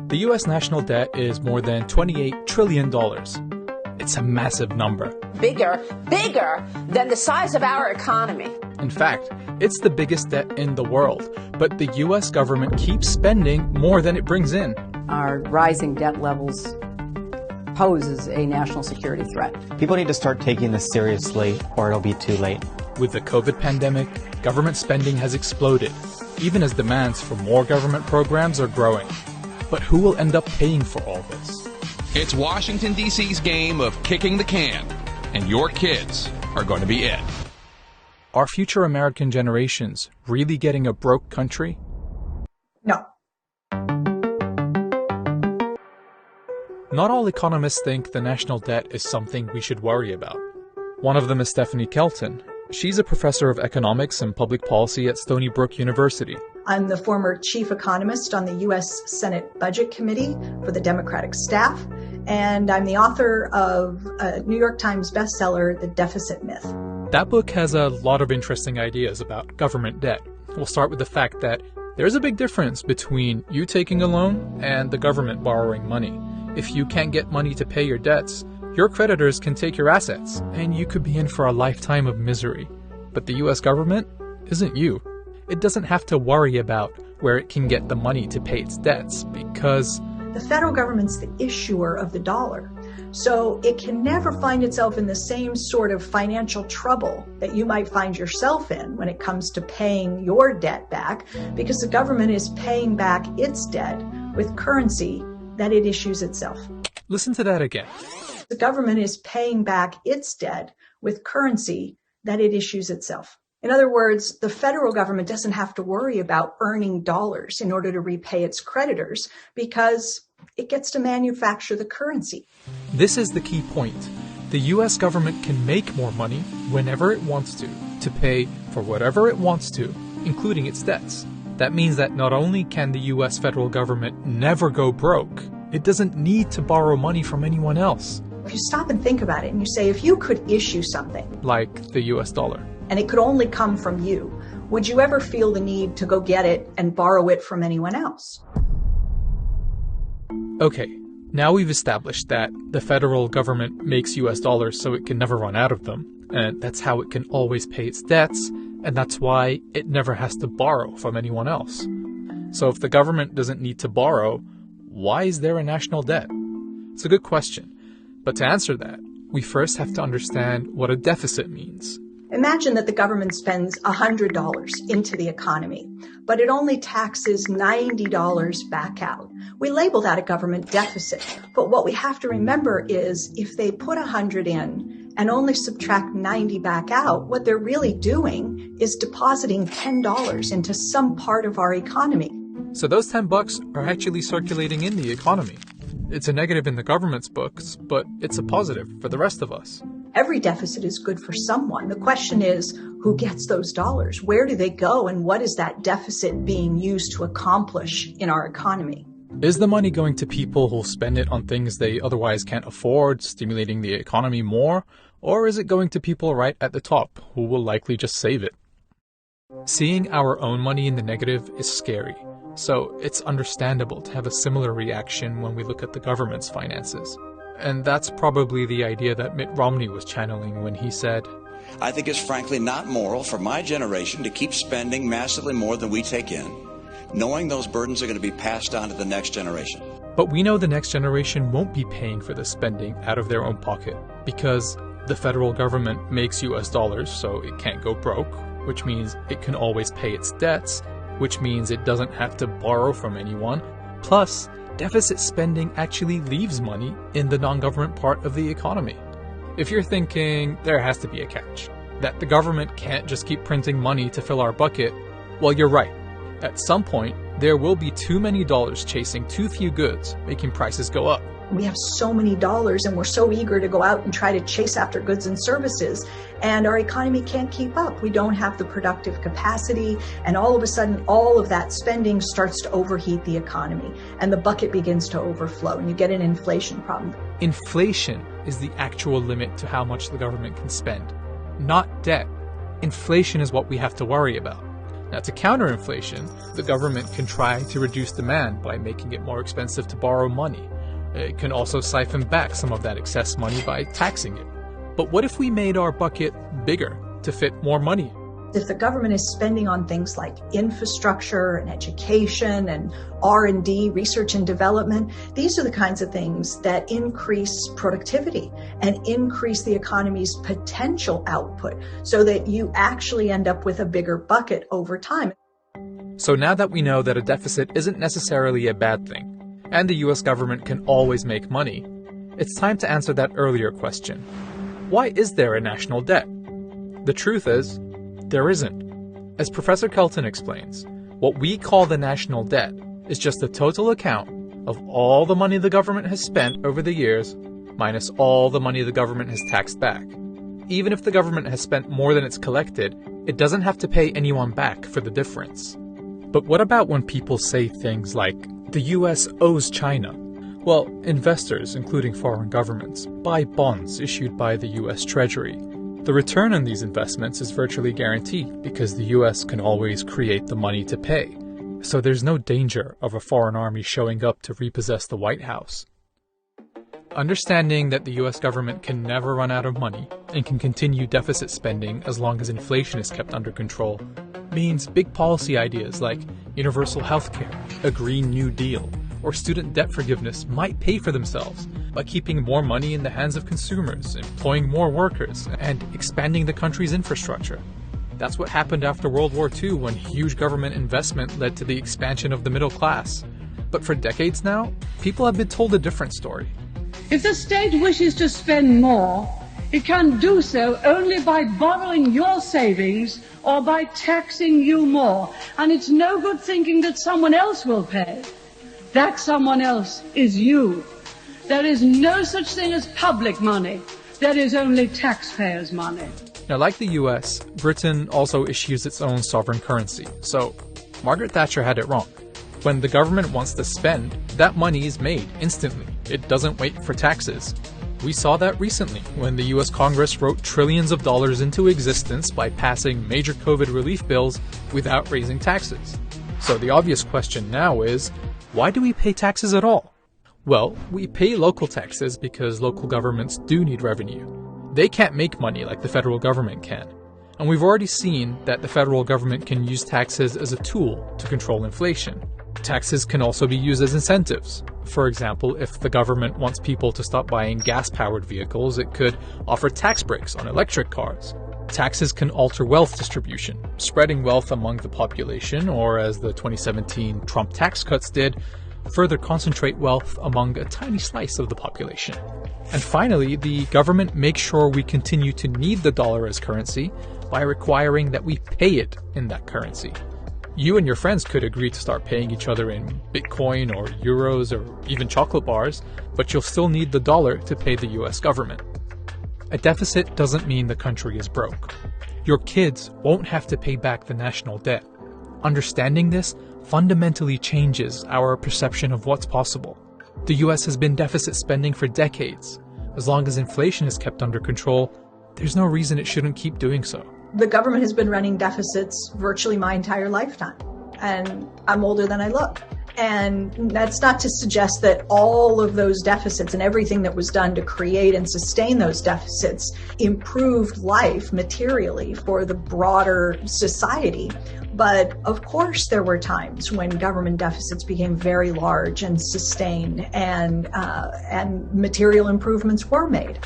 The U.S. national debt is more than $28 trillion. It's a massive number. Bigger than the size of our economy. In fact, it's the biggest debt in the world, but the U.S. government keeps spending more than it brings in. Our rising debt levels poses a national security threat. People need to start taking this seriously, or it'll be too late. With the COVID pandemic, government spending has exploded, even as demands for more government programs are growing. But who will end up paying for all this? It's Washington, D.C.'s game of kicking the can, and your kids are going to be it. Are future American generations really getting a broke country? No. Not all economists think the national debt is something we should worry about. One of them is Stephanie Kelton. She's a professor of economics and public policy at Stony Brook University. I'm the former chief economist on the U.S. Senate Budget Committee for the Democratic staff, and I'm the author of a New York Times bestseller, The Deficit Myth. That book has a lot of interesting ideas about government debt. We'll start with the fact that there's a big difference between you taking a loan and the government borrowing money. If you can't get money to pay your debts, your creditors can take your assets, and you could be in for a lifetime of misery. But the U.S. government isn't you. It doesn't have to worry about where it can get the money to pay its debts because the federal government's the issuer of the dollar. So it can never find itself in the same sort of financial trouble that you might find yourself in when it comes to paying your debt back, because the government is paying back its debt with currency that it issues itself. Listen to that again. The government is paying back its debt with currency that it issues itself. In other words, the federal government doesn't have to worry about earning dollars in order to repay its creditors because it gets to manufacture the currency. This is the key point. The U.S. government can make more money whenever it wants to pay for whatever it wants to, including its debts. That means that not only can the U.S. federal government never go broke, it doesn't need to borrow money from anyone else. If you stop and think about it and you say, if you could issue something, like the U.S. dollar, and it could only come from you, would you ever feel the need to go get it and borrow it from anyone else? Okay, now we've established that the federal government makes U.S. dollars so it can never run out of them, and that's how it can always pay its debts, and that's why it never has to borrow from anyone else. So if the government doesn't need to borrow, why is there a national debt? It's a good question, but to answer that, we first have to understand what a deficit means. Imagine that the government spends $100 into the economy, but it only taxes $90 back out. We label that a government deficit, but what we have to remember is if they put 100 in and only subtract 90 back out, what they're really doing is depositing $10 into some part of our economy. So those $10 are actually circulating in the economy. It's a negative in the government's books, but it's a positive for the rest of us. Every deficit is good for someone. The question is, who gets those dollars? Where do they go? And what is that deficit being used to accomplish in our economy? Is the money going to people who'll spend it on things they otherwise can't afford, stimulating the economy more? Or is it going to people right at the top, who will likely just save it? Seeing our own money in the negative is scary. So it's understandable to have a similar reaction when we look at the government's finances. And that's probably the idea that Mitt Romney was channeling when he said, I think it's frankly not moral for my generation to keep spending massively more than we take in, knowing those burdens are going to be passed on to the next generation. But we know the next generation won't be paying for the spending out of their own pocket because the federal government makes U.S. dollars so it can't go broke, which means it can always pay its debts, which means it doesn't have to borrow from anyone. Plus, deficit spending actually leaves money in the non-government part of the economy. If you're thinking there has to be a catch, that the government can't just keep printing money to fill our bucket, well, you're right. At some point, there will be too many dollars chasing too few goods, making prices go up. We have so many dollars and we're so eager to go out and try to chase after goods and services, and our economy can't keep up. We don't have the productive capacity, and all of a sudden all of that spending starts to overheat the economy and the bucket begins to overflow and you get an inflation problem. Inflation is the actual limit to how much the government can spend, not debt. Inflation is what we have to worry about. Now, to counter inflation, the government can try to reduce demand by making it more expensive to borrow money. It can also siphon back some of that excess money by taxing it. But what if we made our bucket bigger to fit more money? If the government is spending on things like infrastructure and education and R&D, research and development, these are the kinds of things that increase productivity and increase the economy's potential output so that you actually end up with a bigger bucket over time. So now that we know that a deficit isn't necessarily a bad thing, and the US government can always make money, it's time to answer that earlier question. Why is there a national debt? The truth is, there isn't. As Professor Kelton explains, what we call the national debt is just the total account of all the money the government has spent over the years minus all the money the government has taxed back. Even if the government has spent more than it's collected, it doesn't have to pay anyone back for the difference. But what about when people say things like, the US owes China? Well, investors, including foreign governments, buy bonds issued by the US Treasury. The return on these investments is virtually guaranteed because the US can always create the money to pay. So there's no danger of a foreign army showing up to repossess the White House. Understanding that the US government can never run out of money and can continue deficit spending as long as inflation is kept under control means big policy ideas like universal healthcare, a Green New Deal, or student debt forgiveness might pay for themselves by keeping more money in the hands of consumers, employing more workers, and expanding the country's infrastructure. That's what happened after World War II when huge government investment led to the expansion of the middle class. But for decades now, people have been told a different story. If the state wishes to spend more, it can do so only by borrowing your savings or by taxing you more. And it's no good thinking that someone else will pay. That someone else is you. There is no such thing as public money. There is only taxpayers' money. Now, like the US, Britain also issues its own sovereign currency. So, Margaret Thatcher had it wrong. When the government wants to spend, that money is made instantly. It doesn't wait for taxes. We saw that recently when the US Congress wrote trillions of dollars into existence by passing major COVID relief bills without raising taxes. So the obvious question now is, why do we pay taxes at all? Well, we pay local taxes because local governments do need revenue. They can't make money like the federal government can. And we've already seen that the federal government can use taxes as a tool to control inflation. Taxes can also be used as incentives. For example, if the government wants people to stop buying gas-powered vehicles, it could offer tax breaks on electric cars. Taxes can alter wealth distribution, spreading wealth among the population, or as the 2017 Trump tax cuts did, further concentrate wealth among a tiny slice of the population. And finally, the government makes sure we continue to need the dollar as currency by requiring that we pay it in that currency. You and your friends could agree to start paying each other in Bitcoin or euros or even chocolate bars, but you'll still need the dollar to pay the US government. A deficit doesn't mean the country is broke. Your kids won't have to pay back the national debt. Understanding this fundamentally changes our perception of what's possible. The US has been deficit spending for decades. As long as inflation is kept under control, there's no reason it shouldn't keep doing so. The government has been running deficits virtually my entire lifetime, and I'm older than I look. And that's not to suggest that all of those deficits and everything that was done to create and sustain those deficits improved life materially for the broader society. But of course, there were times when government deficits became very large and sustained, and material improvements were made.